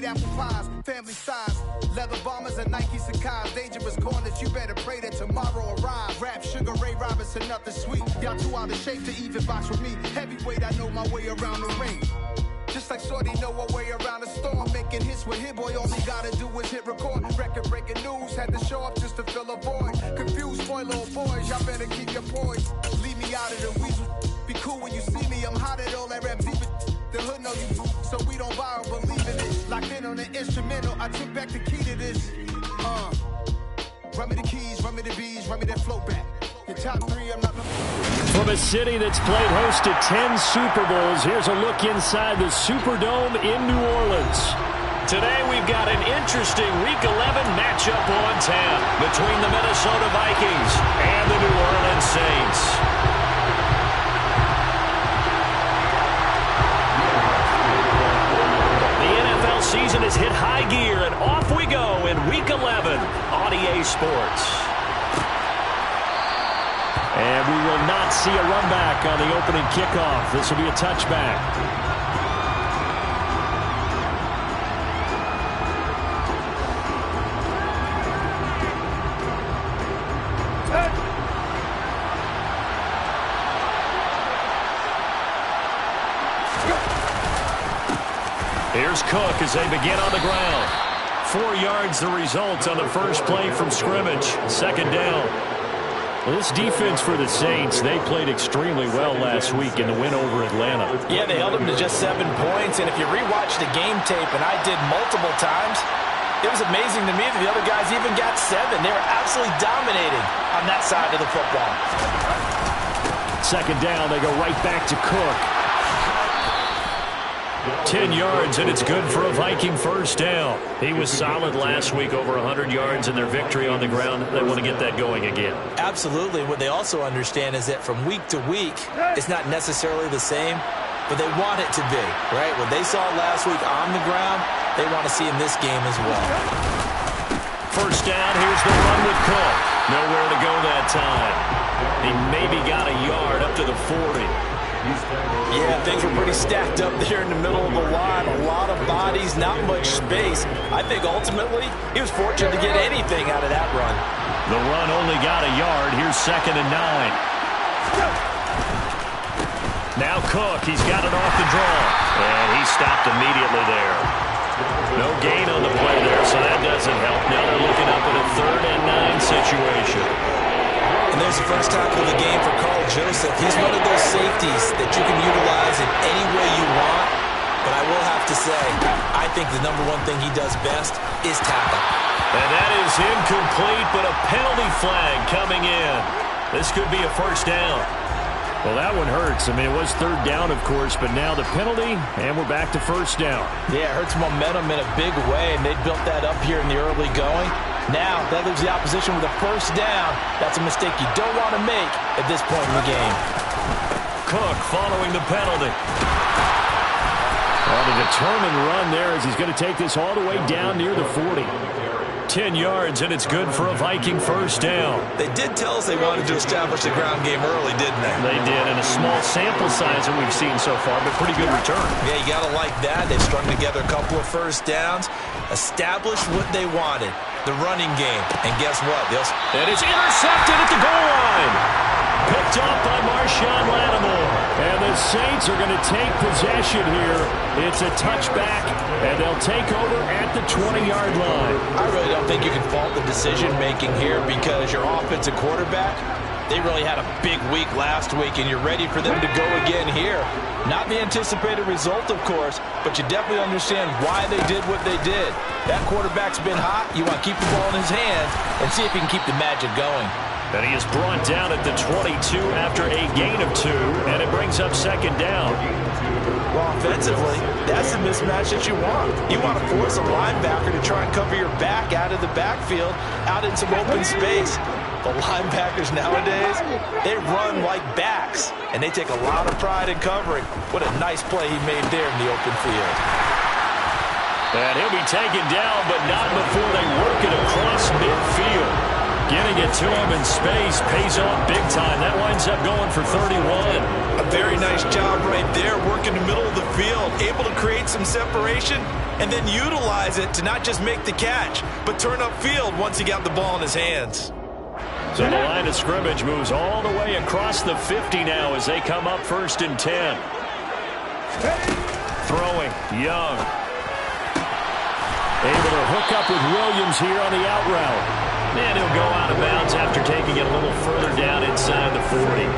apple pies, family size. Leather bombers and Nike Sacai's. Dangerous corners, you better pray that tomorrow arrives. Rap, Sugar Ray Robinson, nothing sweet. Y'all too out of shape to even box with me. Heavyweight, I know my way around the ring. Just like Shorty know her way around the storm. Making hits with Hit Boy, all he gotta do is hit record. Record-breaking news, had to show up just to fill a void. Confused, spoiled little boys, y'all better keep your poise. Leave me out of the weasel. Be cool when you see me, I'm hot at all that rap deep. The hood know you, so we don't borrow, believe in it. Locked in on the instrumental, I took back the key to this. Run me the keys, run me the bees, run me that flow back. Your top three, I'm not... From a city that's played host to 10 Super Bowls, here's a look inside the Superdome in New Orleans. Today we've got an interesting Week 11 matchup on tap between the Minnesota Vikings and the New Orleans Saints. The NFL season has hit high gear, and off we go in Week 11 on EA Sports. And we will not see a run back on the opening kickoff. This will be a touchback. Here's Cook as they begin on the ground. 4 yards the result on the first play from scrimmage. Second down. Well, this defense for the Saints, they played extremely well last week in the win over Atlanta. Yeah, they held them to just 7 points, and if you rewatch the game tape, and I did multiple times, it was amazing to me that the other guys even got 7. They were absolutely dominating on that side of the football. Second down, they go right back to Cook. 10 yards, and it's good for a Viking first down. He was solid last week, over 100 yards in their victory on the ground. They want to get that going again. Absolutely. What they also understand is that from week to week, it's not necessarily the same, but they want it to be, right? What they saw last week on the ground, they want to see in this game as well. First down, here's the run with Cook. Nowhere to go that time. He maybe got a yard up to the 40. Yeah, things were pretty stacked up there in the middle of the line. A lot of bodies, not much space. I think ultimately he was fortunate to get anything out of that run. The run only got a yard. Here's 2nd and 9. Now Cook, he's got it off the draw. And he stopped immediately there. No gain on the play there, so that doesn't help. Now they're looking up at a 3rd and 9 situation. And there's the first tackle of the game for Carl Joseph. He's one of those safeties that you can utilize in any way you want. But I will have to say, I think the number one thing he does best is tackle. And that is incomplete, but a penalty flag coming in. This could be a first down. Well, that one hurts. I mean, it was 3rd down, of course, but now the penalty, and we're back to first down. Yeah, it hurts momentum in a big way, and they built that up here in the early going. Now, that leaves the opposition with a first down. That's a mistake you don't want to make at this point in the game. Cook following the penalty. On a determined run there as he's going to take this all the way down near the 40. 10 yards, and it's good for a Viking first down. They did tell us they wanted to establish the ground game early, didn't they? They did, in a small sample size that we've seen so far, but pretty good return. Yeah, you got to like that. They've strung together a couple of first downs, established what they wanted, the running game. And guess what? And it's intercepted at the goal line. Picked up by Marshawn Lattimore. And the Saints are going to take possession here. It's a touchback, and they'll take over at the 20-yard line. I really don't think you can fault the decision-making here because your offensive quarterback, they really had a big week last week, and you're ready for them to go again here. Not the anticipated result, of course, but you definitely understand why they did what they did. That quarterback's been hot. You want to keep the ball in his hands and see if he can keep the magic going. And he is brought down at the 22 after a gain of 2, and it brings up 2nd down. Well, offensively, that's the mismatch that you want. You want to force a linebacker to try and cover your back out of the backfield, out in some open space. The linebackers nowadays, they run like backs, and they take a lot of pride in covering. What a nice play he made there in the open field. And he'll be taken down, but not before they work it across midfield. Getting it to him in space pays off big time. That winds up going for 31. A very nice job right there, working the middle of the field, able to create some separation and then utilize it to not just make the catch, but turn upfield once he got the ball in his hands. So the line of scrimmage moves all the way across the 50 now as they come up 1st and 10. Throwing, Young. Able to hook up with Williams here on the out route. And he'll go out of bounds after taking it a little further down inside the 40.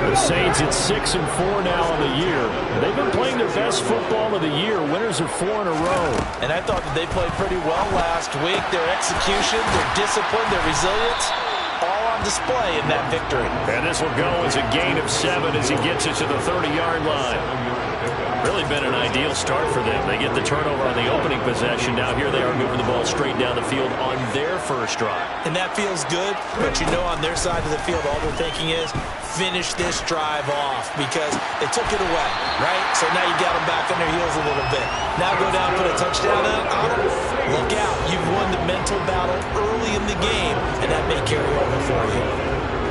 The Saints at 6-4 now on the year. They've been playing their best football of the year. Winners of 4 in a row. And I thought that they played pretty well last week. Their execution, their discipline, their resilience, all on display in that victory. And this will go as a gain of 7 as he gets it to the 30-yard line. Really been an ideal start for them. They get the turnover on the opening possession. Now here they are moving the ball straight down the field on their first drive. And that feels good, but you know on their side of the field all they're thinking is finish this drive off because they took it away, right? So now you got them back on their heels a little bit. Now go down, put a touchdown on them. Look out. You've won the mental battle early in the game, and that may carry over for you.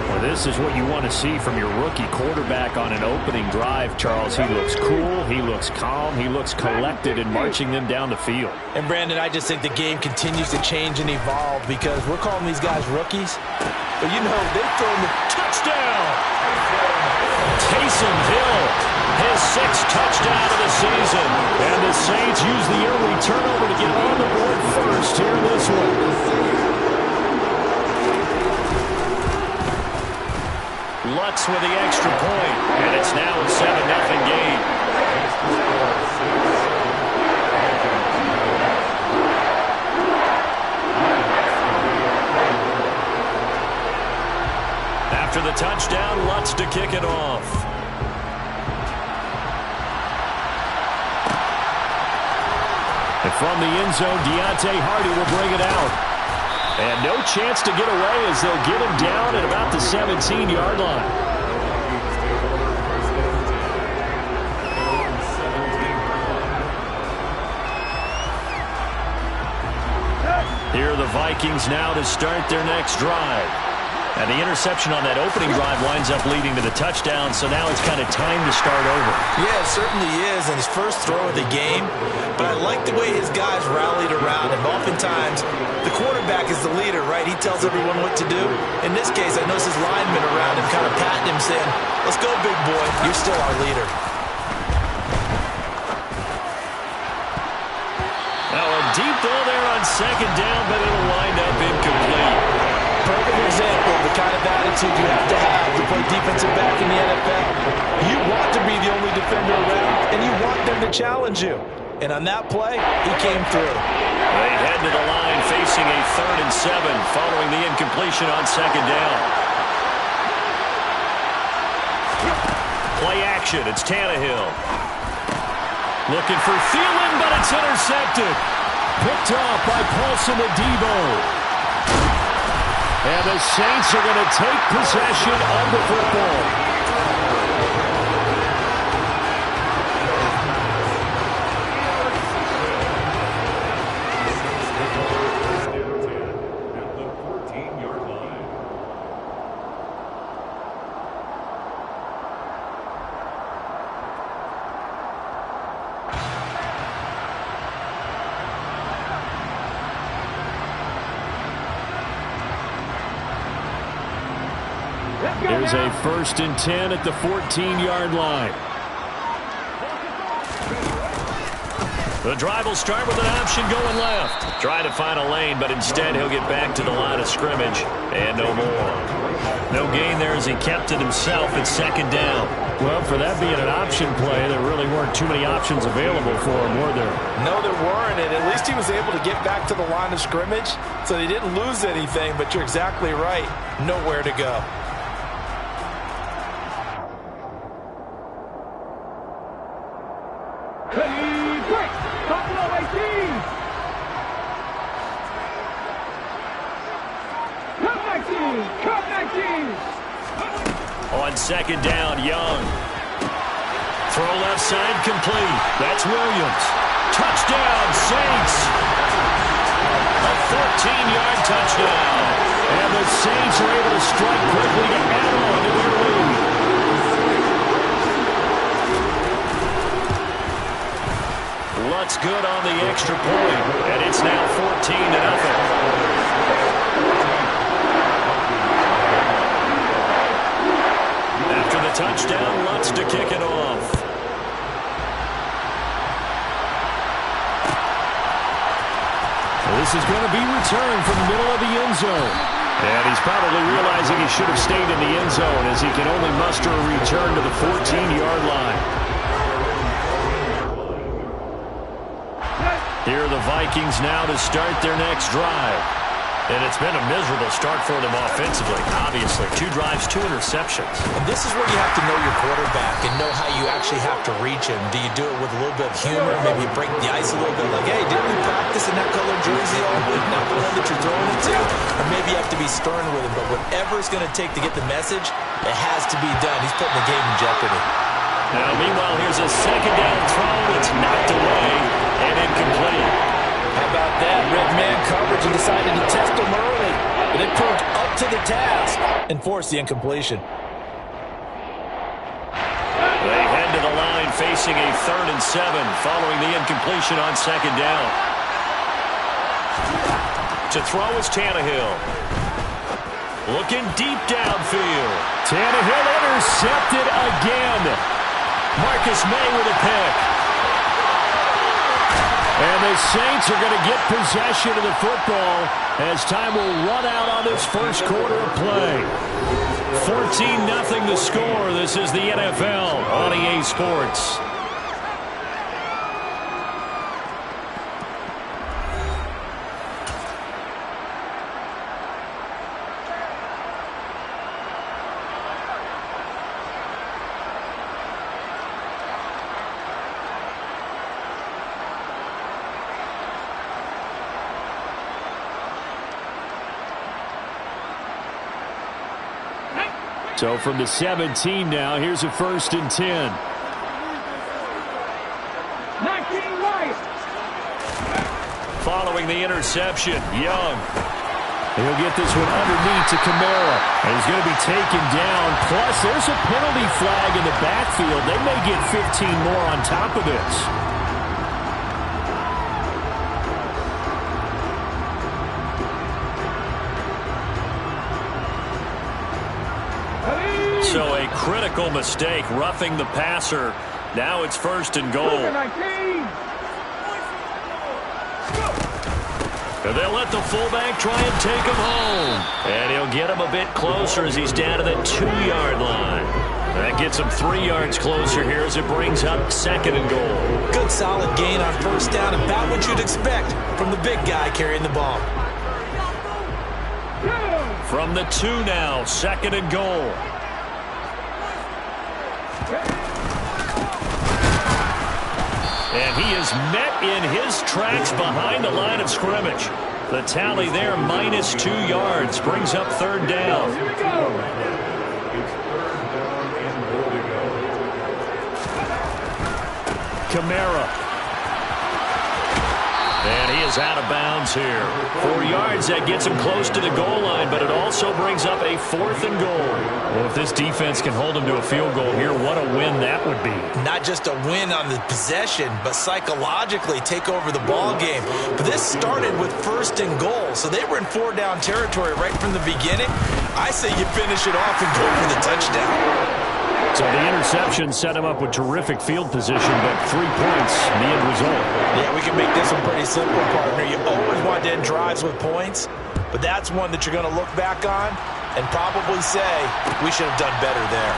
Well, this is what you want to see from your rookie quarterback on an opening drive, Charles. He looks cool, he looks calm, he looks collected in marching them down the field. And, Brandon, I just think the game continues to change and evolve because we're calling these guys rookies. But, you know, they've thrown the touchdown. Taysom Hill, his 6th touchdown of the season. And the Saints use the early turnover to get on the board first here in this one. Lutz with the extra point, and it's now a 7-0 game. After the touchdown, Lutz to kick it off. And from the end zone, Deontay Hardy will bring it out. And no chance to get away as they'll get him down at about the 17-yard line. Here are the Vikings now to start their next drive. And the interception on that opening drive winds up leading to the touchdown, so now it's kind of time to start over. Yeah, it certainly is, and his first throw of the game. But I like the way his guys rallied around him. Oftentimes, the quarterback is the leader, right? He tells everyone what to do. In this case, I notice his linemen around him kind of patting him, saying, let's go, big boy. You're still our leader. Now a deep ball there on 2nd down, but it'll wind up incomplete. Perfect example of the kind of attitude you have to play defensive back in the NFL. You want to be the only defender around, and you want them to challenge you. And on that play, he came through. They head to the line facing a 3rd and 7 following the incompletion on 2nd down. Play action. It's Tannehill. Looking for Thielen, but it's intercepted. Picked off by Paulson Adebo. And the Saints are going to take possession of the football. There's a 1st and 10 at the 14-yard line. The drive will start with an option going left. Try to find a lane, but instead he'll get back to the line of scrimmage. And no more. No gain there as he kept it himself at 2nd down. Well, for that being an option play, there really weren't too many options available for him, were there? No, there weren't, and at least he was able to get back to the line of scrimmage, so they didn't lose anything, but you're exactly right. Nowhere to go. On 2nd down, Young. Throw left side complete. That's Williams. Touchdown, Saints. A 14-yard touchdown. And the Saints are able to strike quickly to add on to their lead. Lutz good on the extra point, and it's now 14-0. After the touchdown, Lutz to kick it off. This is going to be returned from the middle of the end zone. And he's probably realizing he should have stayed in the end zone as he can only muster a return to the 14-yard line. Here are the Vikings now to start their next drive. And it's been a miserable start for them offensively, obviously. 2 drives, 2 interceptions. And this is where you have to know your quarterback and know how you actually have to reach him. Do you do it with a little bit of humor? Maybe you break the ice a little bit like, hey, didn't we practice in that colored jersey all week? Not the one that you're throwing it to? Or maybe you have to be stern with him. But whatever it's going to take to get the message, it has to be done. He's putting the game in jeopardy. Now, meanwhile, here's a second down throw. It's knocked away and incomplete. How about that? Red man coverage and decided to test him early. But it proved up to the task and forced the incompletion. They head to the line facing a 3rd and 7 following the incompletion on second down. To throw is Tannehill. Looking deep downfield. Tannehill intercepted again. Marcus May with a pick. And the Saints are going to get possession of the football as time will run out on this first quarter of play. 14-0 the score. This is the NFL on EA Sports. So from the 17 now, here's a 1st and 10. Following the interception, Young. He'll get this one underneath to Kamara. And he's going to be taken down. Plus, there's a penalty flag in the backfield. They may get 15 more on top of this. So a critical mistake, roughing the passer. Now it's 1st and goal. And they'll let the fullback try and take him home. And he'll get him a bit closer as he's down to the 2-yard line. That gets him 3 yards closer here as it brings up 2nd and goal. Good solid gain on 1st down, about what you'd expect from the big guy carrying the ball. From the 2 now, 2nd and goal. And he is met in his tracks behind the line of scrimmage. The tally there, -2 yards, brings up 3rd down. Kamara. And he is out of bounds here. 4 yards, that gets him close to the goal line, but it also brings up a 4th and goal. Well, if this defense can hold him to a field goal here, what a win that would be. Not just a win on the possession, but psychologically take over the ball game. But this started with 1st and goal, so they were in 4-down territory right from the beginning. I say you finish it off and go for the touchdown. So the interception set him up with terrific field position, but 3 points, the end result. Yeah, we can make this one pretty simple, partner. You always want to end drives with points, but that's one that you're going to look back on and probably say, we should have done better there.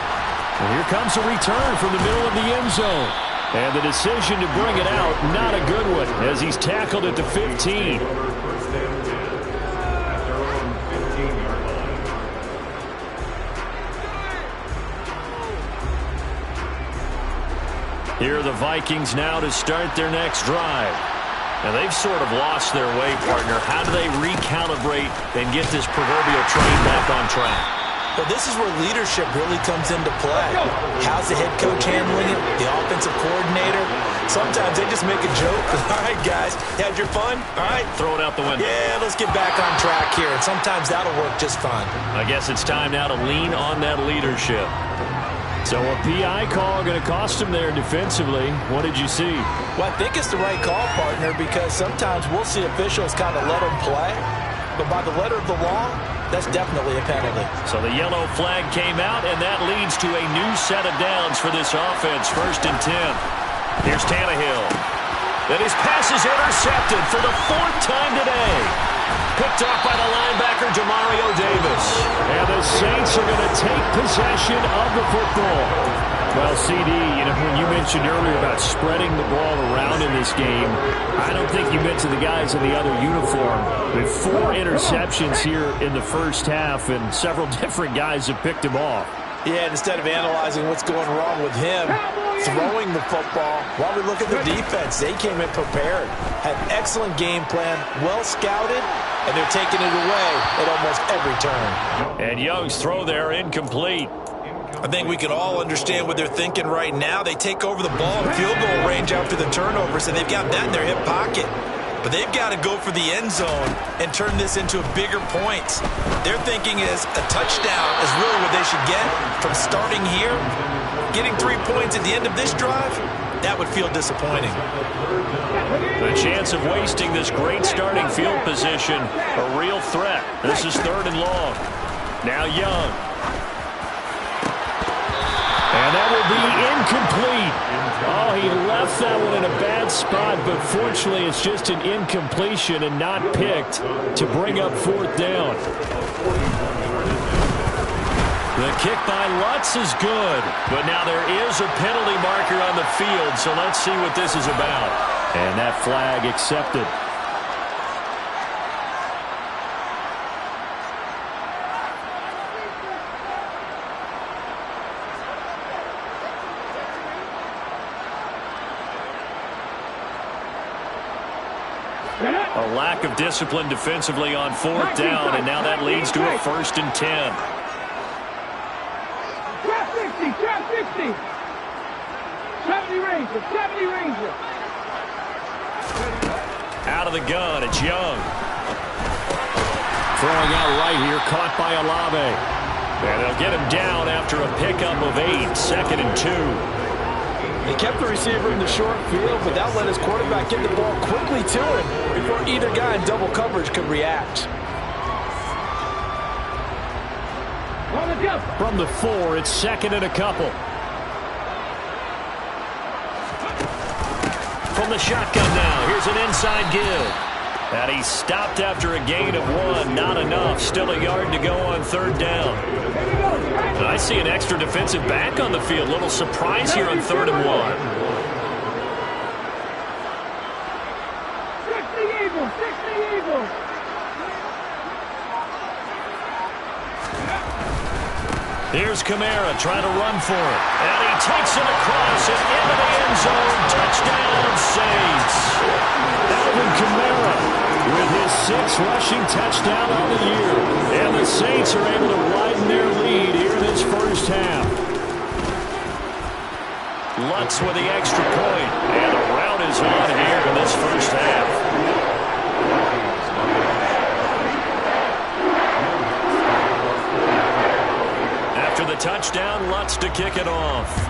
Well, here comes a return from the middle of the end zone. And the decision to bring it out, not a good one, as he's tackled at the 15. Here are the Vikings now to start their next drive. Now, they've sort of lost their way, partner. How do they recalibrate and get this proverbial train back on track? Well, this is where leadership really comes into play. How's the head coach handling it? The offensive coordinator? Sometimes they just make a joke. All right, guys, you had your fun? All right. Throw it out the window. Yeah, let's get back on track here. And sometimes that'll work just fine. I guess it's time now to lean on that leadership. So a PI call going to cost him there defensively. What did you see? Well, I think it's the right call, partner, because sometimes we'll see officials kind of let them play. But by the letter of the law, that's definitely a penalty. So the yellow flag came out, and that leads to a new set of downs for this offense. 1st and 10. Here's Tannehill. And his pass is intercepted for the 4th time today. Picked off by the linebacker, Demario Davis. And the Saints are going to take possession of the football. Well, CD, when you mentioned earlier about spreading the ball around in this game, I don't think you mentioned the guys in the other uniform. With 4 interceptions here in the first half, and several different guys have picked him off. Yeah, and instead of analyzing what's going wrong with him, throwing the football, while we look at the defense, they came in prepared, had excellent game plan, well scouted, and they're taking it away at almost every turn. And Young's throw there incomplete. I think we can all understand what they're thinking right now. They take over the ball in field goal range after the turnover, so they've got that in their hip pocket. But they've got to go for the end zone and turn this into bigger points. Their thinking is a touchdown is really what they should get from starting here. Getting 3 points at the end of this drive, that would feel disappointing. The chance of wasting this great starting field position, a real threat. This is 3rd and long. Now Young. And that will be incomplete. Oh, he left that one in a bad spot, but fortunately it's just an incompletion and not picked to bring up 4th down. The kick by Lutz is good, but now there is a penalty marker on the field, so let's see what this is about. And that flag accepted. A lack of discipline defensively on 4th down, and now that leads to a 1st and 10. Trap 60. 70 Ranger, 70 Ranger. Out of the gun, it's Young. Throwing out right here, caught by Olave. And they'll get him down after a pickup of 8, 2nd and 2. They kept the receiver in the short field, but that let his quarterback get the ball quickly to him before either guy in double coverage could react. From the 4, it's 2nd and a couple. From the shotgun now, here's an inside give. And he stopped after a gain of 1. Not enough. Still a yard to go on 3rd down. And I see an extra defensive back on the field. Little surprise here on 3rd and 1. 60 Eagles. Here's Kamara trying to run for it. And he takes it across and into the end zone. Touchdown, Saints. Alvin Kamara with his 6th rushing touchdown on the year. And the Saints are able to widen their lead here in this first half. Lutz with the extra point. And a rout is on here in this first half. After the touchdown, Lutz to kick it off.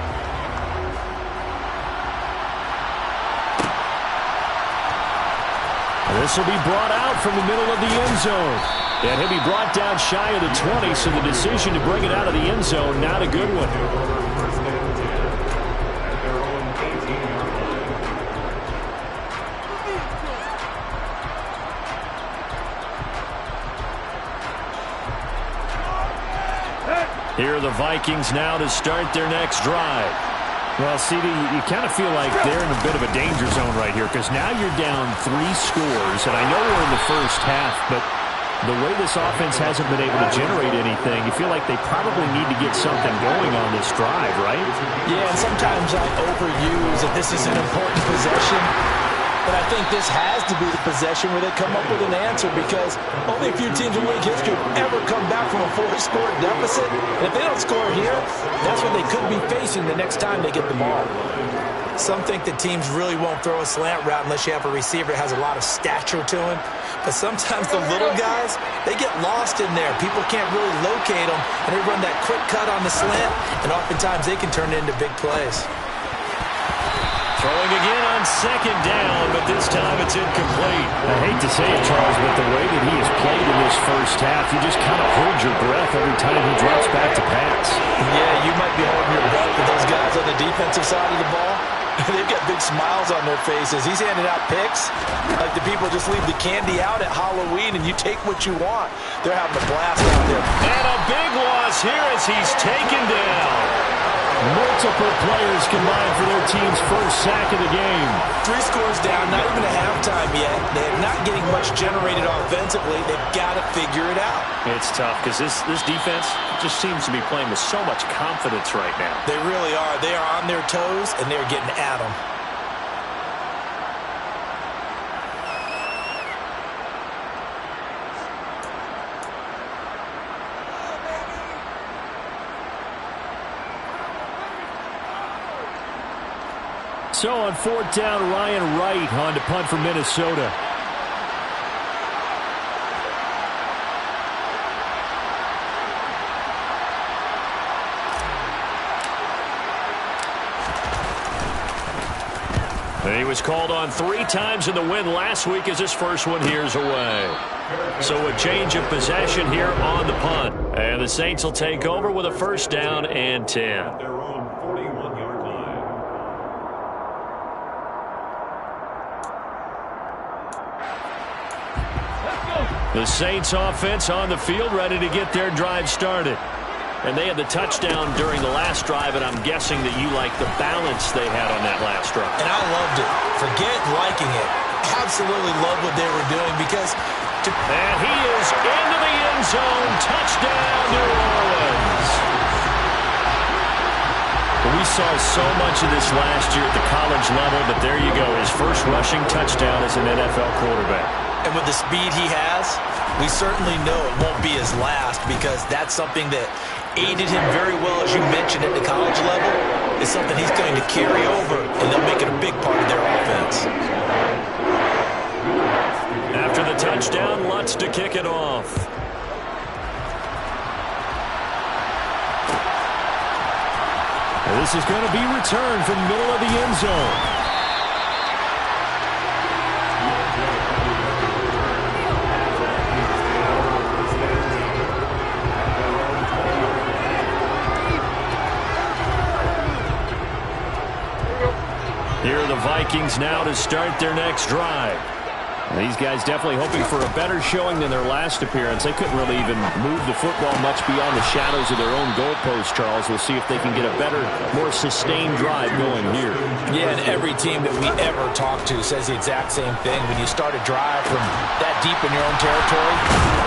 This will be brought out from the middle of the end zone. And he'll be brought down shy of the 20, so the decision to bring it out of the end zone, not a good one. Here are the Vikings now to start their next drive. Well, CD, you kind of feel like they're in a bit of a danger zone right here because now you're down 3 scores, and I know we're in the first half, but the way this offense hasn't been able to generate anything, you feel like they probably need to get something going on this drive, right? Yeah, and sometimes I overuse that this is an important possession, but I think this has to be the possession where they come up with an answer because only a few teams in league history have ever come back from a 4-score deficit. And if they don't score here, that's what they could be facing the next time they get the ball. Some think that teams really won't throw a slant route unless you have a receiver that has a lot of stature to him. But sometimes the little guys, they get lost in there. People can't really locate them, and they run that quick cut on the slant, and oftentimes they can turn it into big plays. Throwing again on second down, but this time it's incomplete. I hate to say it, Charles, but the way that he has played in this first half, you just kind of hold your breath every time he drops back to pass. Yeah, you might be holding your breath, but those guys on the defensive side of the ball, they've got big smiles on their faces. He's handing out picks like the people just leave the candy out at Halloween and you take what you want. They're having a blast out there. And a big loss here as he's taken down. Multiple players combined for their team's first sack of the game. 3 scores down, not even a halftime yet. They're not getting much generated offensively. They've got to figure it out. It's tough because this defense just seems to be playing with so much confidence right now. They really are. They are on their toes, and they're getting at them. So on 4th down, Ryan Wright on to punt for Minnesota. He was called on 3 times in the win last week as his first one here's away. So a change of possession here on the punt. And the Saints will take over with a 1st down and 10. The Saints offense on the field, ready to get their drive started. And they had the touchdown during the last drive, and I'm guessing that you like the balance they had on that last drive. And I loved it. Forget liking it. Absolutely love what they were doing because... And he is into the end zone. Touchdown, New Orleans. We saw so much of this last year at the college level, but there you go. His first rushing touchdown as an NFL quarterback. And with the speed he has, we certainly know it won't be his last because that's something that aided him very well, as you mentioned, at the college level. It's something he's going to carry over, and they'll make it a big part of their offense. After the touchdown, Lutz to kick it off. This is going to be returned from the middle of the end zone. Here are the Vikings now to start their next drive. These guys definitely hoping for a better showing than their last appearance. They couldn't really even move the football much beyond the shadows of their own goalpost, Charles. We'll see if they can get a better, more sustained drive going here. Yeah, and every team that we ever talk to says the exact same thing. When you start a drive from that deep in your own territory.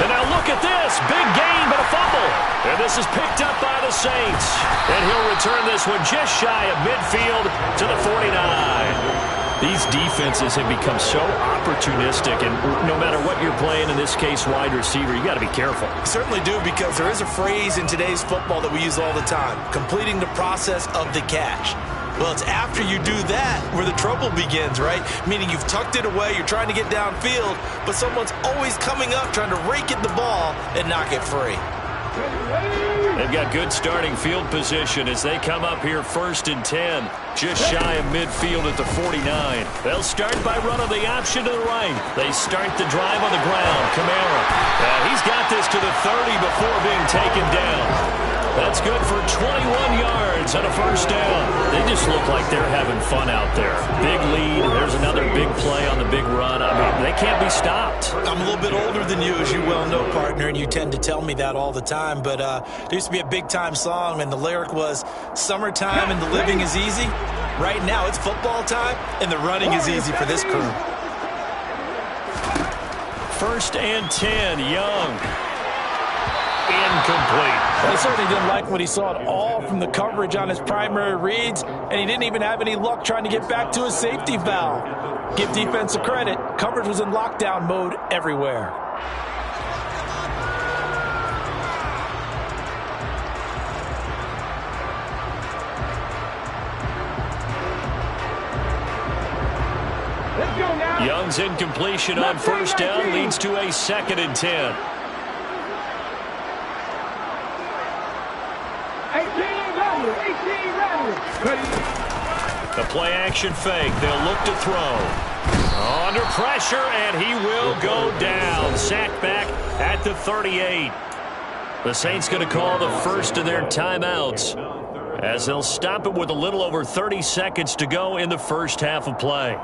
And now look at this. Big gain, but a fumble. And this is picked up by the Saints. And he'll return this one just shy of midfield to the 49. These defenses have become so opportunistic, and no matter what you're playing, in this case wide receiver, you got to be careful. You certainly do, because there is a phrase in today's football that we use all the time, completing the process of the catch. Well, it's after you do that where the trouble begins, right? Meaning you've tucked it away, you're trying to get downfield, but someone's always coming up trying to rake at the ball and knock it free. They've got good starting field position as they come up here 1st and 10, just shy of midfield at the 49. They'll start by running the option to the right. They start the drive on the ground. Kamara, he's got this to the 30 before being taken down. That's good for 21 yards and a 1st down. They just look like they're having fun out there. Big lead. There's another big play on the big run. I mean, they can't be stopped. I'm a little bit older than you, as you well know, partner, and you tend to tell me that all the time. But there used to be a big-time song, and the lyric was, "Summertime and the living is easy." Right now, it's football time, and the running is easy for this crew. 1st and 10, Young. Incomplete. Well, he certainly didn't like what he saw at all from the coverage on his primary reads, and he didn't even have any luck trying to get back to his safety valve. Give defensive credit. Coverage was in lockdown mode everywhere. Let's go now. Young's incompletion on first down leads to a 2nd and 10. 18 Ready. The play action fake. They'll look to throw. Under pressure, and he will go down. Sacked back at the 38. The Saints going to call the first of their timeouts as they'll stop it with a little over 30 seconds to go in the first half of play.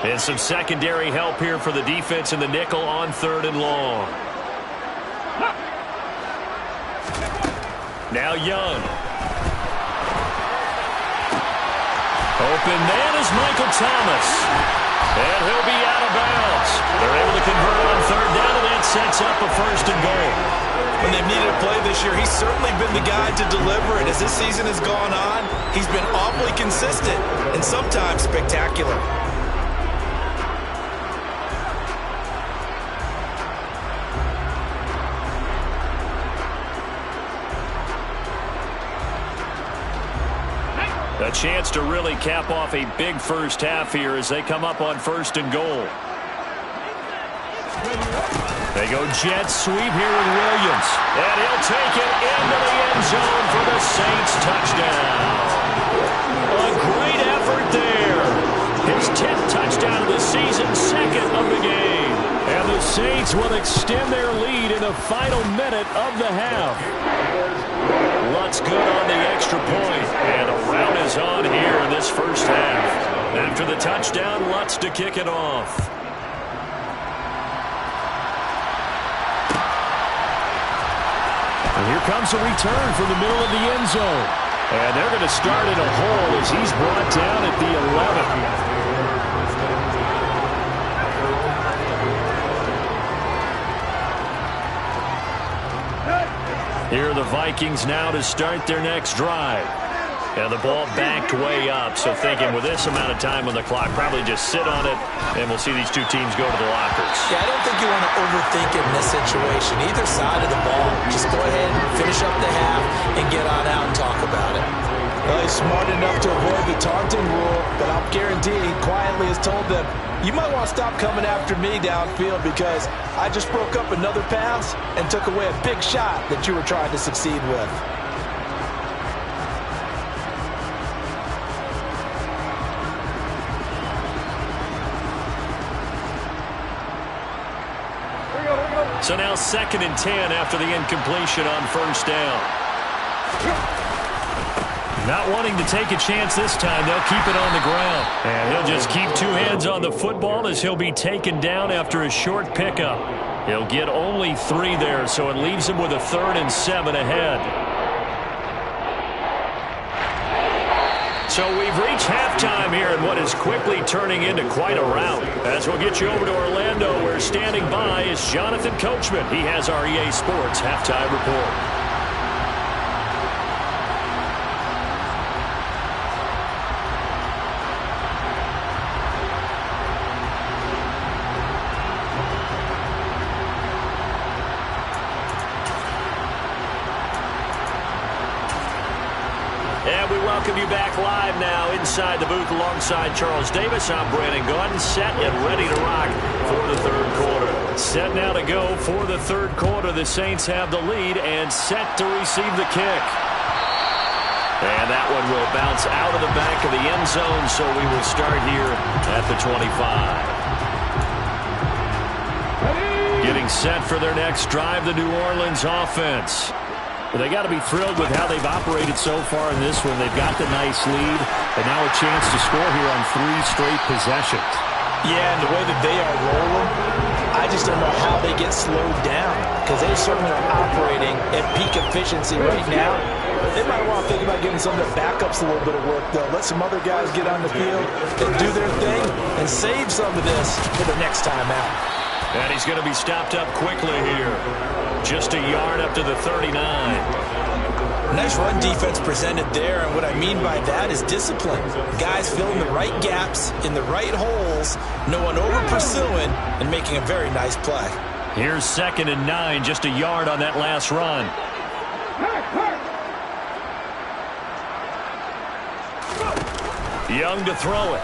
And some secondary help here for the defense in the nickel on 3rd and long. Now Young. Open man is Michael Thomas. And he'll be out of bounds. They're able to convert on 3rd down, and that sets up a 1st and goal. When they've needed a play this year, he's certainly been the guy to deliver it. As this season has gone on, he's been awfully consistent and sometimes spectacular. A chance to really cap off a big first half here as they come up on 1st and goal. They go jet sweep here with Williams. And he'll take it into the end zone for the Saints touchdown. A great effort there. His 10th touchdown of the season, 2nd of the game. And the Saints will extend their lead in the final minute of the half. Lutz good on the extra point, and a rout is on here in this first half. After the touchdown, Lutz to kick it off. And here comes a return from the middle of the end zone. And they're going to start in a hole as he's brought down at the 11. Here are the Vikings now to start their next drive. And the ball backed way up, so thinking with this amount of time on the clock, probably just sit on it, and we'll see these two teams go to the lockers. Yeah, I don't think you want to overthink it in this situation. Either side of the ball, just go ahead and finish up the half and get on out and talk about it. Well, he's smart enough to avoid the taunting rule, but I'll guarantee he quietly has told them, you might want to stop coming after me downfield because I just broke up another pass and took away a big shot that you were trying to succeed with. So now 2nd and 10 after the incompletion on first down. Not wanting to take a chance this time, they'll keep it on the ground. And he'll just keep 2 hands on the football as he'll be taken down after a short pickup. He'll get only 3 there, so it leaves him with a 3rd and 7 ahead. So we've reached halftime here in what is quickly turning into quite a rout. As we'll get you over to Orlando, where standing by is Jonathan Coachman. He has our EA Sports Halftime Report. Welcome you back live now inside the booth alongside Charles Davis. I'm Brandon Gaudin, set and ready to rock for the 3rd quarter. Set now to go for the 3rd quarter. The Saints have the lead and set to receive the kick. And that one will bounce out of the back of the end zone, so we will start here at the 25. Getting set for their next drive, the New Orleans offense. Well, they got to be thrilled with how they've operated so far in this one. They've got the nice lead, and now a chance to score here on 3 straight possessions. Yeah, and the way that they are rolling, I just don't know how they get slowed down because they certainly are operating at peak efficiency right now. They might want to think about giving some of their backups a little bit of work, though. Let some other guys get on the field and do their thing and save some of this for the next time out. And he's going to be stopped up quickly here. Just a yard up to the 39. Nice run defense presented there, and what I mean by that is discipline. Guys filling the right gaps in the right holes, no one over-pursuing, and making a very nice play. Here's 2nd and 9, just a yard on that last run. Young to throw it.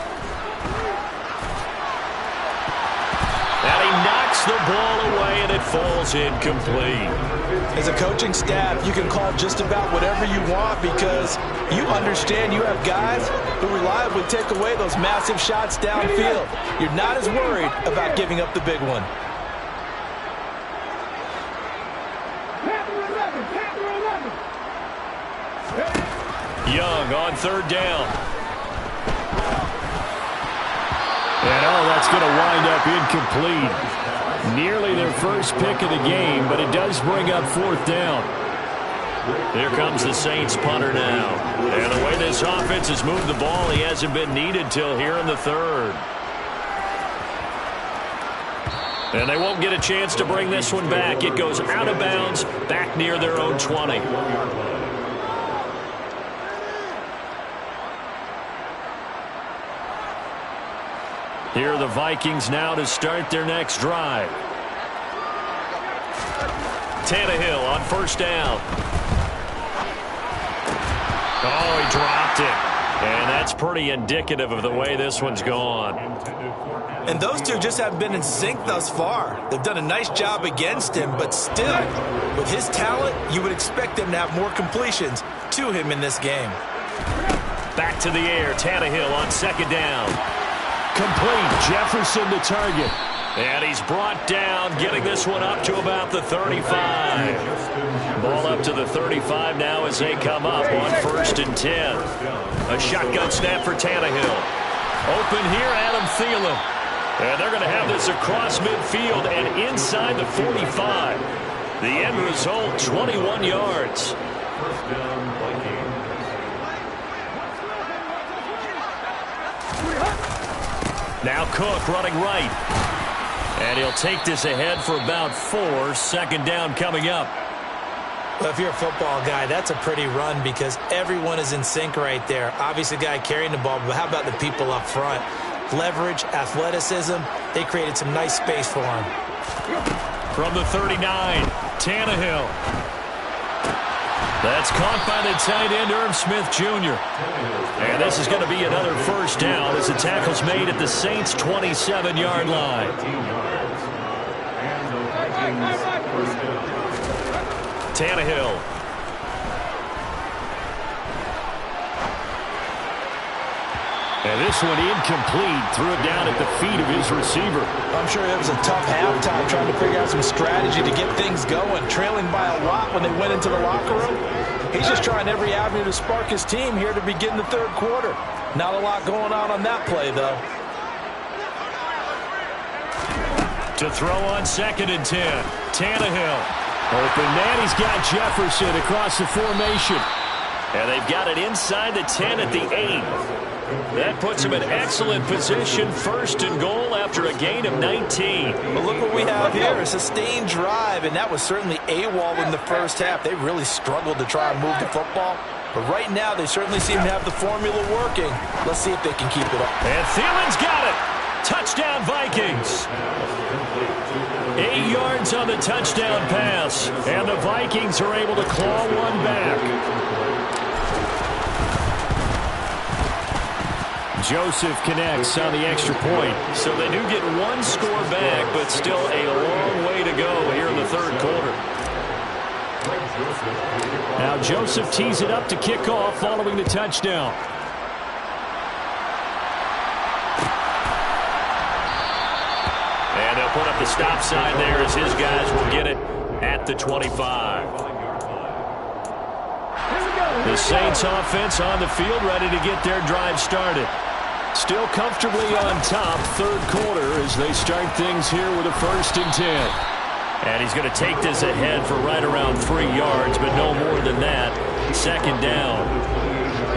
And he knocks the ball away, and it falls incomplete. As a coaching staff, you can call just about whatever you want because you understand you have guys who reliably take away those massive shots downfield. You're not as worried about giving up the big one. Young on 3rd down. And that's going to wind up incomplete. Nearly their first pick of the game, but it does bring up 4th down. Here comes the Saints punter now. And the way this offense has moved the ball, he hasn't been needed till here in the 3rd. And they won't get a chance to bring this one back. It goes out of bounds, back near their own 20. Here are the Vikings now to start their next drive. Tannehill on 1st down. Oh, he dropped it. And that's pretty indicative of the way this one's gone. And those two just haven't been in sync thus far. They've done a nice job against him, but still, with his talent, you would expect them to have more completions to him in this game. Back to the air. Tannehill on 2nd down. Complete. Jefferson to target. And he's brought down, getting this one up to about the 35. Ball up to the 35 now as they come up on 1st and 10. A shotgun snap for Tannehill. Open here, Adam Thielen. And they're going to have this across midfield and inside the 45. The end result, 21 yards. Now Cook running right. And he'll take this ahead for about 4. 2nd down coming up. Well, if you're a football guy, that's a pretty run because everyone is in sync right there. Obviously, the guy carrying the ball, but how about the people up front? Leverage, athleticism, they created some nice space for him. From the 39, Tannehill. That's caught by the tight end, Irv Smith Jr. And this is going to be another 1st down as the tackle's made at the Saints' 27-yard line. Tannehill. And this one incomplete. Threw it down at the feet of his receiver. I'm sure it was a tough halftime trying to figure out some strategy to get things going. Trailing by a lot when they went into the locker room. He's just trying every avenue to spark his team here to begin the 3rd quarter. Not a lot going on that play, though. To throw on 2nd and 10. Tannehill. Open man, he's got Jefferson across the formation. And they've got it inside the 10 at the 8. That puts him in excellent position. 1st and goal after a gain of 19. But look what we have here. A sustained drive, and that was certainly AWOL in the first half. They really struggled to try and move the football. But right now, they certainly seem to have the formula working. Let's see if they can keep it up. And Thielen's got it. Touchdown, Vikings. 8 yards on the touchdown pass. And the Vikings are able to claw one back. Joseph connects on the extra point. So they do get 1 score back, but still a long way to go here in the 3rd quarter. Now Joseph tees it up to kick off following the touchdown. And they'll put up the stop sign there as his guys will get it at the 25. The Saints offense on the field ready to get their drive started. Still comfortably on top, 3rd quarter as they start things here with a 1st and 10. And he's going to take this ahead for right around 3 yards, but no more than that. 2nd down.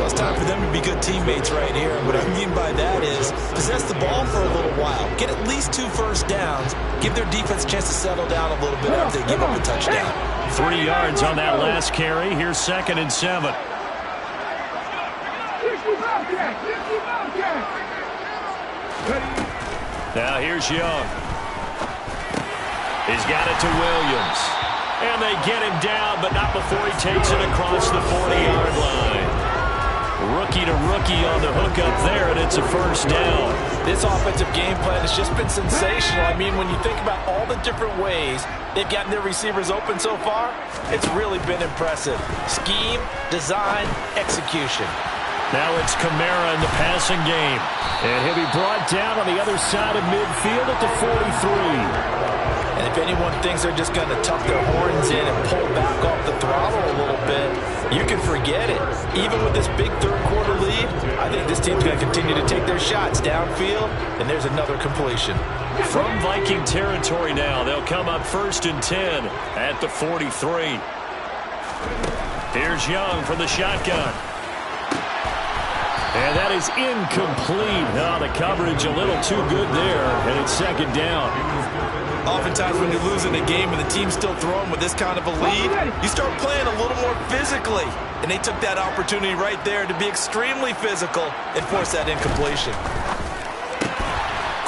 Well, it's time for them to be good teammates right here. And what I mean by that is possess the ball for a little while. Get at least 2 first downs. Give their defense a chance to settle down a little bit after they give up a touchdown. 3 yards on that last carry. Here's 2nd and 7. Now here's Young. He's got it to Williams. And they get him down, but not before he takes it across the 40-yard line. Rookie to rookie on the hookup there, and it's a first down. This offensive game plan has just been sensational. I mean, when you think about all the different ways they've gotten their receivers open so far, it's really been impressive. Scheme, design, execution. Now it's Kamara in the passing game. And he'll be brought down on the other side of midfield at the 43. And if anyone thinks they're just going to tuck their horns in and pull back off the throttle a little bit, you can forget it. Even with this big third-quarter lead, I think this team's going to continue to take their shots downfield, and there's another completion. From Viking territory now, they'll come up 1st and 10 at the 43. Here's Young from the shotgun. And that is incomplete. Oh, the coverage a little too good there, and it's 2nd down. Oftentimes when you're losing a game and the team's still throwing with this kind of a lead, you start playing a little more physically. And they took that opportunity right there to be extremely physical and force that incompletion.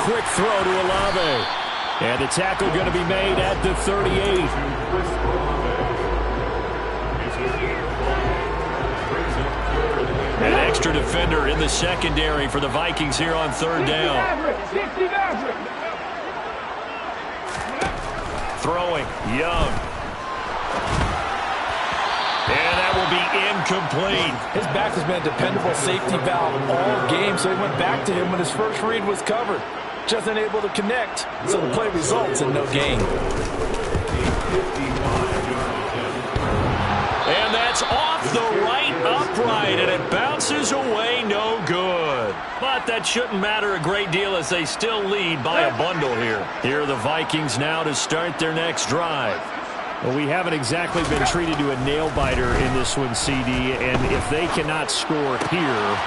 Quick throw to Olave. And the tackle going to be made at the 38. An extra defender in the secondary for the Vikings here on 3rd down. Throwing, Young. And that will be incomplete. His back has been a dependable safety valve all game, so he went back to him when his first read was covered. Just unable to connect, so the play results in no gain. And that's off the right upright, and it bounces away, no good. But that shouldn't matter a great deal as they still lead by a bundle here. Here are the Vikings now to start their next drive. Well, we haven't exactly been treated to a nail-biter in this one, CD, and if they cannot score here,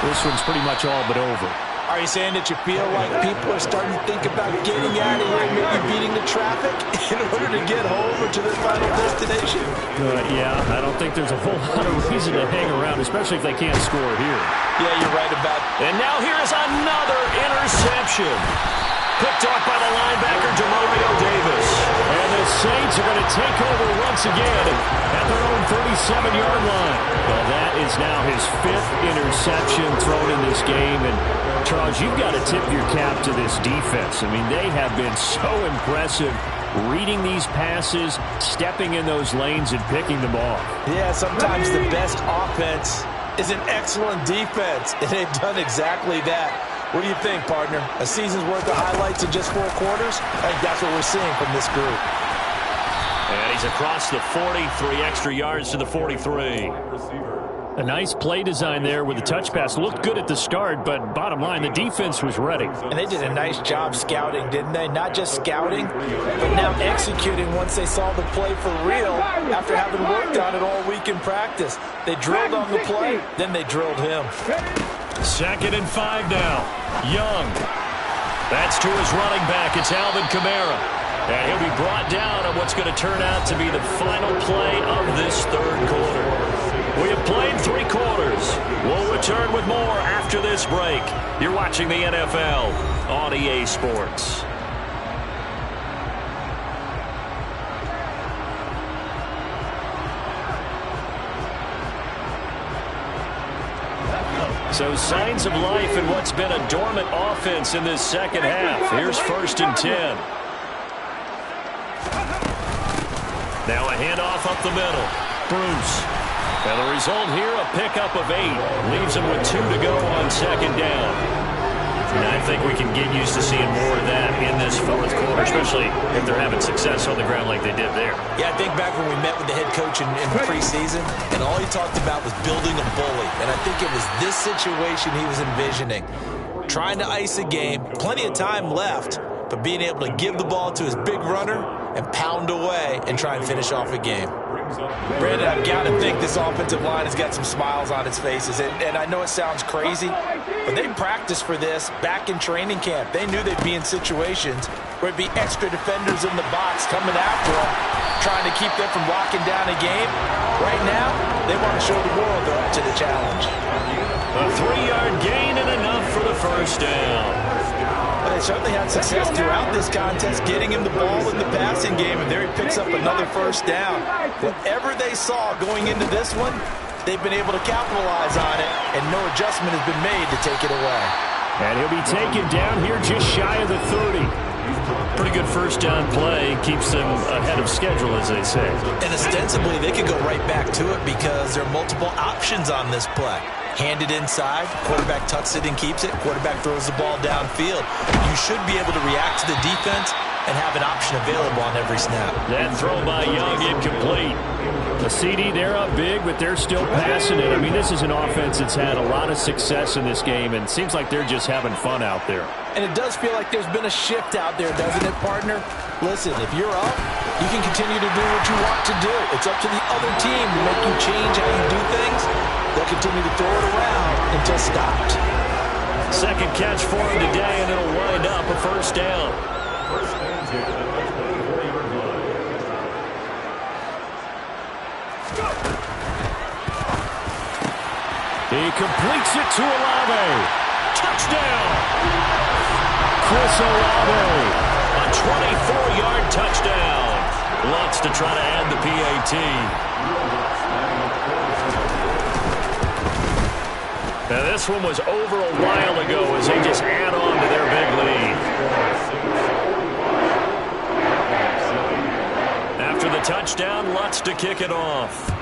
this one's pretty much all but over. Are you saying that you feel like people are starting to think about getting out of here, maybe beating the traffic in order to get home or to their final destination? Yeah, I don't think there's a whole lot of reason to hang around, especially if they can't score here. Yeah, you're right about that. And now here's another interception. Picked off by the linebacker, Demario Davis. And the Saints are going to take over once again at their own 37-yard line. Well, that is now his 5th interception thrown in this game. And, Charles, you've got to tip your cap to this defense. I mean, they have been so impressive reading these passes, stepping in those lanes, and picking them off. Yeah, sometimes the best offense is an excellent defense, and they've done exactly that. What do you think, partner? A season's worth of highlights in just 4 quarters? I think that's what we're seeing from this group. And he's across the 40, 3 extra yards to the 43. A nice play design there with the touch pass. Looked good at the start, but bottom line, the defense was ready. And they did a nice job scouting, didn't they? Not just scouting, but now executing once they saw the play for real after having worked on it all week in practice. They drilled on the play, then they drilled him. 2nd and 5 now. Young. That's to his running back. It's Alvin Kamara. And he'll be brought down on what's going to turn out to be the final play of this 3rd quarter. We have played 3 quarters. We'll return with more after this break. You're watching the NFL on EA Sports. So signs of life in what's been a dormant offense in this 2nd half. Here's 1st and 10. Now a handoff up the middle. Bruce. And the result here, a pickup of 8. Leaves him with 2 to go on 2nd down. And I think we can get used to seeing more of that in this 4th quarter, especially if they're having success on the ground like they did there. Yeah, I think back when we met with the head coach in preseason, and all he talked about was building a bully. And I think it was this situation he was envisioning. Trying to ice a game, plenty of time left, but being able to give the ball to his big runner and pound away and try and finish off a game. Brandon, I've got to think this offensive line has got some smiles on its faces. And I know it sounds crazy, but they practiced for this back in training camp. They knew they'd be in situations where it'd be extra defenders in the box coming after them, trying to keep them from locking down a game. Right now, they want to show the world they're up to the challenge. A 3-yard gain and enough for the first down. But they certainly had success throughout this contest, getting him the ball in the passing game, and there he picks up another first down. Whatever they saw going into this one, they've been able to capitalize on it, and no adjustment has been made to take it away. And he'll be taken down here just shy of the 30. Pretty good first down play. Keeps them ahead of schedule, as they say. And ostensibly, they could go right back to it because there are multiple options on this play. Handed inside, quarterback tucks it and keeps it, quarterback throws the ball downfield. You should be able to react to the defense and have an option available on every snap. That throw by Young incomplete. The CD, they're up big, but they're still passing it. I mean, this is an offense that's had a lot of success in this game, and it seems like they're just having fun out there. And it does feel like there's been a shift out there, doesn't it, partner? Listen, if you're up, you can continue to do what you want to do. It's up to the other team to make you change how you do things. They'll continue to throw it around until stopped. Second catch for him today, and it'll wind up a first down. He completes it to Olave. Touchdown! Chris Olave, a 24-yard touchdown. Lutz to try to add the PAT. Now this one was over a while ago as they just add on to their big lead. After the touchdown, Lutz to kick it off.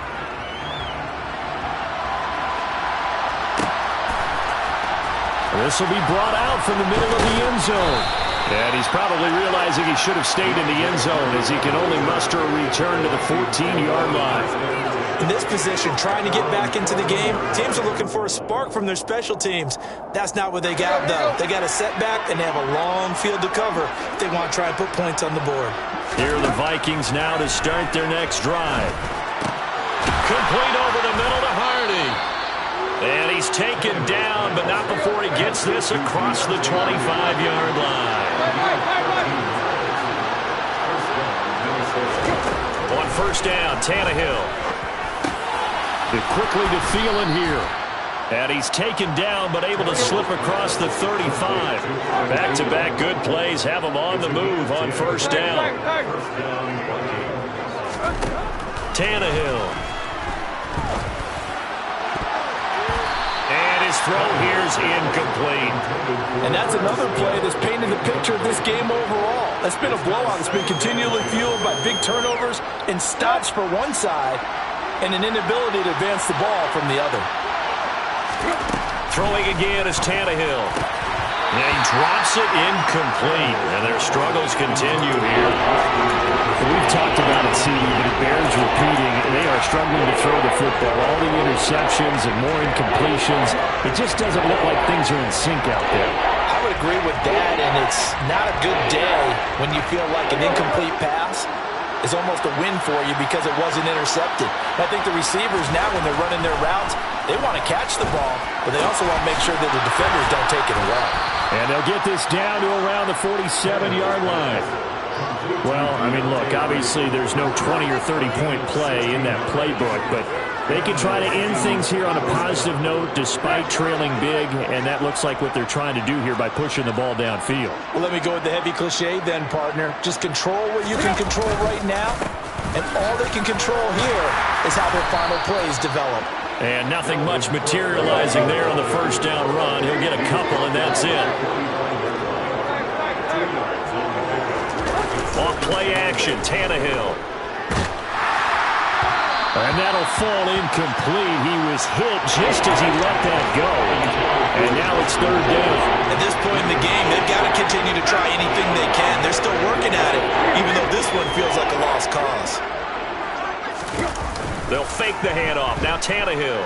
This will be brought out from the middle of the end zone. And he's probably realizing he should have stayed in the end zone as he can only muster a return to the 14-yard line. In this position, trying to get back into the game, teams are looking for a spark from their special teams. That's not what they got, though. They got a setback, and they have a long field to cover if they want to try and put points on the board. Here are the Vikings now to start their next drive. Complete over the middle to Hardy. And he's taken down, but not before he gets this across the 25-yard line. On first down, Tannehill. Quickly to Thielen here. And he's taken down, but able to slip across the 35. Back-to-back good plays have him on the move on first down. Tannehill. And his throw here's incomplete. And that's another play that's painted the picture of this game overall. That's been a blowout. It's been continually fueled by big turnovers and stops for one side and an inability to advance the ball from the other. Throwing again is Tannehill. And he drops it incomplete. And their struggles continue here. We've talked about it, CD, but it bears repeating. They are struggling to throw the football. All the interceptions and more incompletions. It just doesn't look like things are in sync out there. I would agree with that, and it's not a good day when you feel like an incomplete pass is almost a win for you because it wasn't intercepted. I think the receivers now, when they're running their routes, they want to catch the ball, but they also want to make sure that the defenders don't take it away. And they'll get this down to around the 47-yard line. Well, I mean, look, obviously there's no 20 or 30-point play in that playbook, but they can try to end things here on a positive note despite trailing big, and that looks like what they're trying to do here by pushing the ball downfield. Well, let me go with the heavy cliche then, partner. Just control what you can control right now, and all they can control here is how their final plays develop. And nothing much materializing there on the first down run. He'll get a couple, and that's it. Off play action, Tannehill. And that'll fall incomplete. He was hit just as he let that go. And now it's third down. At this point in the game, they've got to continue to try anything they can. They're still working at it, even though this one feels like a lost cause. They'll fake the handoff. Now Tannehill.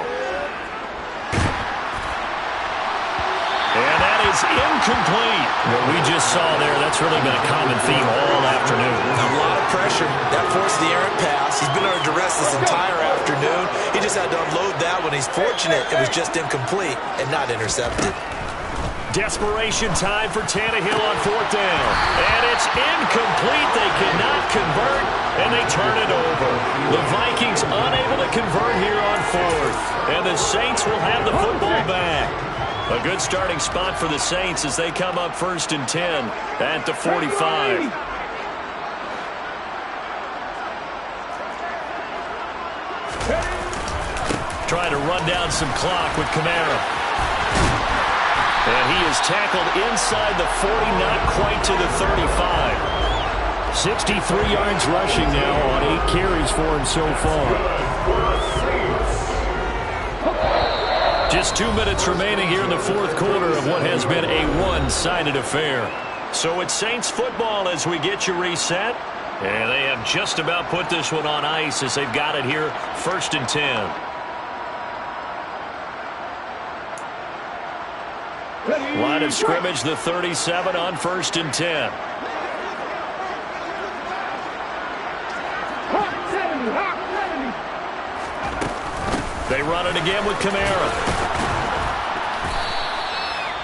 And that is incomplete. What we just saw there, that's really been a common theme all afternoon. A lot of pressure pressure. That forced the errant pass. He's been under duress this entire afternoon. He just had to unload that one. He's fortunate it was just incomplete and not intercepted. Desperation time for Tannehill on 4th down. And it's incomplete. They cannot convert, and they turn it over. The Vikings unable to convert here on 4th. And the Saints will have the football back. A good starting spot for the Saints as they come up 1st and 10 at the 45. Trying to run down some clock with Kamara. And he is tackled inside the 40, not quite to the 35. 63 yards rushing now on 8 carries for him so far. Just 2 minutes remaining here in the 4th quarter of what has been a one-sided affair. So it's Saints football as we get you reset. And they have just about put this one on ice as they've got it here 1st and 10. Line of scrimmage, the 37 on 1st and 10. They run it again with Kamara.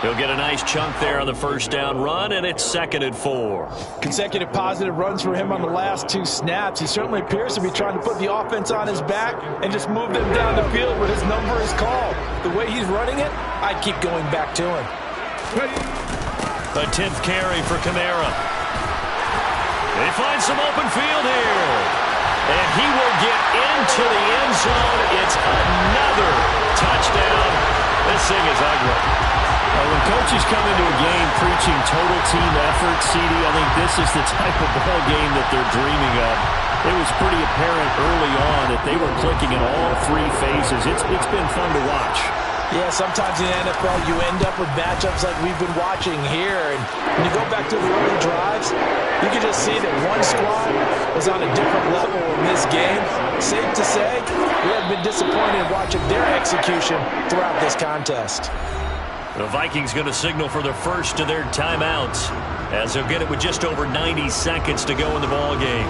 He'll get a nice chunk there on the 1st down run, and it's 2nd and 4. Consecutive positive runs for him on the last 2 snaps. He certainly appears to be trying to put the offense on his back and just move them down the field where his number is called. The way he's running it, I'd keep going back to him. A 10th carry for Kamara. They find some open field here. And he will get into the end zone. It's another touchdown. This thing is ugly. When coaches come into a game preaching total team effort, CD, I think this is the type of ball game that they're dreaming of. It was pretty apparent early on that they were clicking in all 3 phases. It's been fun to watch. Yeah, sometimes in the NFL you end up with matchups like we've been watching here. And when you go back to the early drives, you can just see that one squad was on a different level in this game. Safe to say, we have been disappointed watching their execution throughout this contest. The Vikings going to signal for the first of their timeouts as they'll get it with just over 90 seconds to go in the ball game.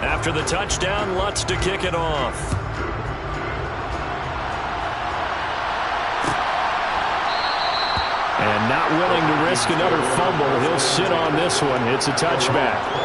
After the touchdown, Lutz to kick it off. And not willing to risk another fumble. He'll sit on this one. It's a touchback.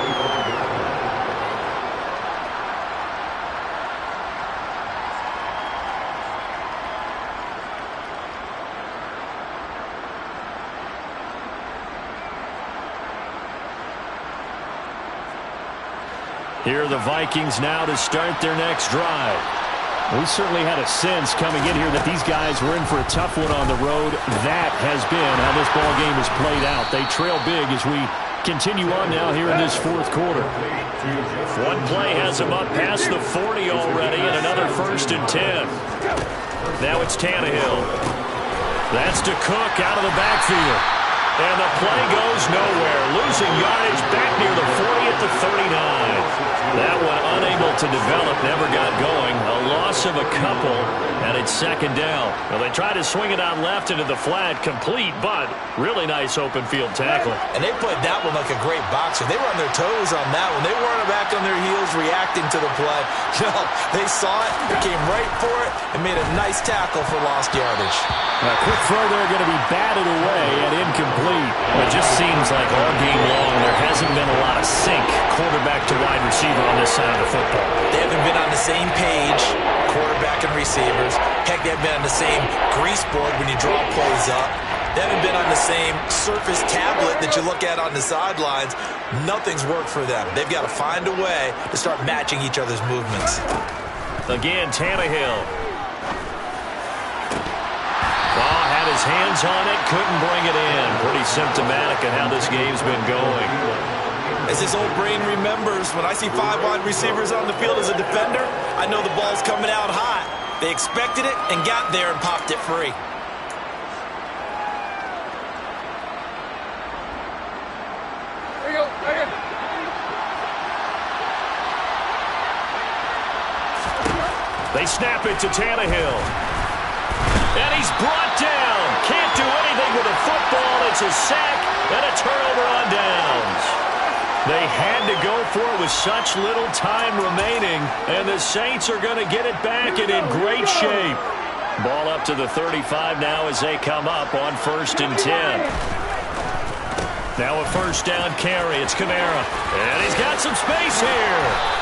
Here are the Vikings now to start their next drive. We certainly had a sense coming in here that these guys were in for a tough one on the road. That has been how this ball game has played out. They trail big as we continue on now here in this 4th quarter. One play has them up past the 40 already, and another 1st and 10. Now it's Tannehill. That's to Cook out of the backfield. And the play goes nowhere. Losing yardage back near the 40 at the 39. That one unable to develop, never got going. A loss of a couple, and it's 2nd down. Well, they tried to swing it out left into the flat, complete, but really nice open field tackle. And they played that one like a great boxer. They were on their toes on that one. They weren't back on their heels reacting to the play. No, they saw it, came right for it, and made a nice tackle for lost yardage. A quick throw there going to be batted away and incomplete. It just seems like all game long there hasn't been a lot of sync quarterback to wide receiver on this side of the football. They haven't been on the same page, quarterback and receivers. Heck, they haven't been on the same grease board when you draw plays up. They haven't been on the same Surface tablet that you look at on the sidelines. Nothing's worked for them. They've got to find a way to start matching each other's movements. Again, Tannehill. Had his hands on it, couldn't bring it in. Pretty symptomatic of how this game's been going. As his old brain remembers, when I see 5 wide receivers on the field as a defender, I know the ball's coming out hot. They expected it and got there and popped it free. There you go, right here. They snap it to Tannehill. And he's brought down. Can't do anything with a football. It's a sack and a turnover on downs. They had to go for it with such little time remaining, and the Saints are going to get it back and in great shape. Ball up to the 35 now as they come up on 1st and 10. Now a first down carry. It's Kamara. And he's got some space here.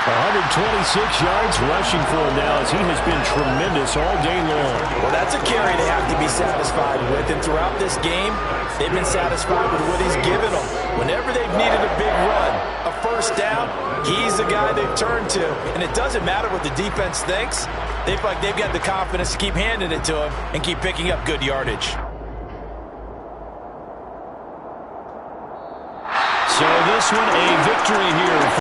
126 yards rushing for him now as he has been tremendous all day long. Well, that's a carry they have to be satisfied with. And throughout this game, they've been satisfied with what he's given them. Whenever they've needed a big run, a first down, he's the guy they've turned to. And it doesn't matter what the defense thinks. They feel like they've got the confidence to keep handing it to him and keep picking up good yardage. So this one a victory here.